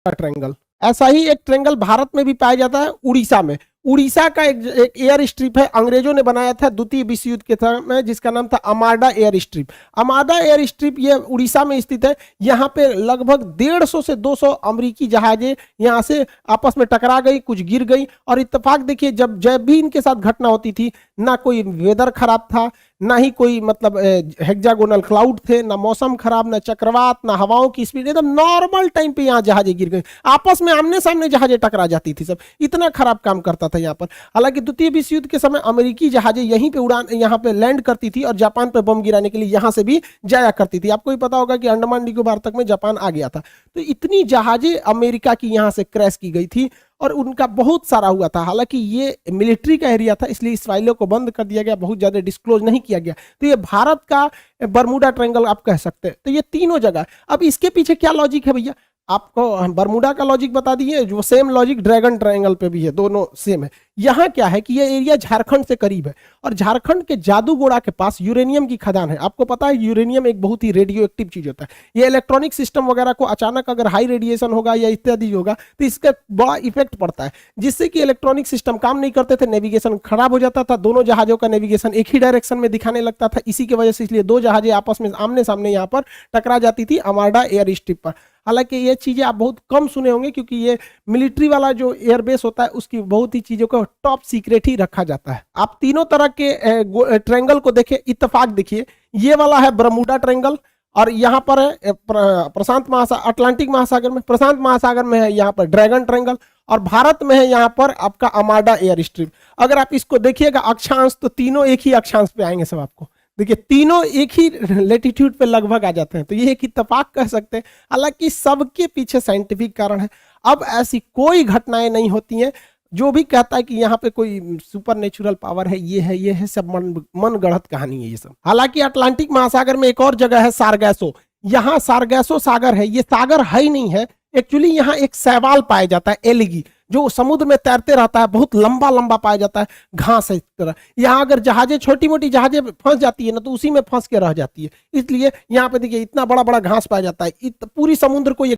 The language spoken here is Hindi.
ट्रायंगल। ऐसा ही एक ट्रायंगल भारत में भी पाया जाता है, उड़ीसा में। उड़ीसा का एक एयर स्ट्रिप है, अंग्रेजों ने बनाया था द्वितीय विश्व युद्ध के समय, जिसका नाम था अमाडा एयर स्ट्रिप। अमाडा एयर स्ट्रिप ये उड़ीसा में स्थित है। यहाँ पे लगभग 150 से 200 अमेरिकी जहाजें यहाँ से आपस में टकरा गई, कुछ गिर गई। और इत्तेफाक देखिए, जब भी इनके साथ घटना होती थी, ना कोई वेदर खराब था, ना ही कोई मतलब हेक्सागोनल क्लाउड थे, ना मौसम खराब, ना चक्रवात, ना हवाओं की स्पीड, एकदम नॉर्मल टाइम पे यहाँ जहाजें गिर गई, आपस में आमने सामने जहाजें टकरा जाती थी। सब इतना खराब काम करता था यहाँ पर। हालांकि द्वितीय विश्व युद्ध के समय अमेरिकी जहाजें यहीं पे यहाँ पे लैंड करती थी और जापान पे बम गिराने के लिए यहाँ से भी जाया करती थी। आपको भी पता होगा कि अंडमान निकोबार तक में जापान आ गया था। तो इतनी जहाजें अमेरिका की यहाँ से क्रैश की गई थी और उनका बहुत सारा हुआ था। हालांकि ये मिलिट्री का एरिया था, इसलिए इस फाइलों को बंद कर दिया गया, बहुत ज्यादा डिस्क्लोज नहीं किया गया। तो ये भारत का बरमूडा ट्रायंगल आप कह सकते हैं। तो ये तीनों जगह, अब इसके पीछे क्या लॉजिक है भैया, आपको बरमूडा का लॉजिक बता दिए, जो सेम लॉजिक ड्रैगन ट्रायंगल पे भी है, दोनों सेम है। यहाँ क्या है कि ये एरिया झारखंड से करीब है और झारखंड के जादूगोड़ा के पास यूरेनियम की खदान है। आपको पता है यूरेनियम एक बहुत ही रेडियो एक्टिव चीज होता है। ये इलेक्ट्रॉनिक सिस्टम वगैरह को अचानक अगर हाई रेडिएशन होगा या इत्यादि होगा तो इसका बड़ा इफेक्ट पड़ता है, जिससे कि इलेक्ट्रॉनिक सिस्टम काम नहीं करते थे, नेविगेशन खराब हो जाता था, दोनों जहाजों का नेविगेशन एक ही डायरेक्शन में दिखाने लगता था। इसी की वजह से इसलिए दो जहाजें आपस में आमने सामने यहाँ पर टकरा जाती थी अमाडा एयर स्ट्रिप पर। हालांकि ये चीजें आप बहुत कम सुने होंगे, क्योंकि ये मिलिट्री वाला जो एयरबेस होता है उसकी बहुत ही चीजों को टॉप सीक्रेट ही रखा जाता है। आप तीनों तरह के ट्रायंगल को देखें, इत्तेफाक देखिए, ये वाला है बरमूडा ट्रायंगल और यहाँ पर है प्रशांत महासागर, अटलांटिक महासागर में, प्रशांत महासागर में है यहाँ पर ड्रैगन ट्रायंगल और भारत में है यहाँ पर आपका अमाडा एयर स्ट्रिप। अगर आप इसको देखिएगा अक्षांश, तो तीनों एक ही अक्षांश पे आएंगे सब। आपको देखिए तीनों एक ही लेटीट्यूड पे लगभग आ जाते हैं, तो ये एक इत्तेफाक कह सकते हैं। हालांकि सबके पीछे साइंटिफिक कारण है। अब ऐसी कोई घटनाएं नहीं होती हैं। जो भी कहता है कि यहाँ पे कोई सुपर नेचुरल पावर है, ये है सब मन गढ़ंत कहानी है ये सब। हालांकि अटलांटिक महासागर में एक और जगह है सारगैसो, यहाँ सारगैसो सागर है। ये सागर है ही नहीं है एक्चुअली, यहाँ एक शैवाल पाया जाता है, एलिगी, जो समुद्र में तैरते रहता है, बहुत लंबा लंबा पाया जाता है, घास है इस तरह। यहाँ अगर जहाजें, छोटी मोटी जहाजें फंस जाती है ना, तो उसी में फंस के रह जाती है। इसलिए यहाँ पे देखिए इतना बड़ा बड़ा घास पाया जाता है, पूरी समुद्र को ये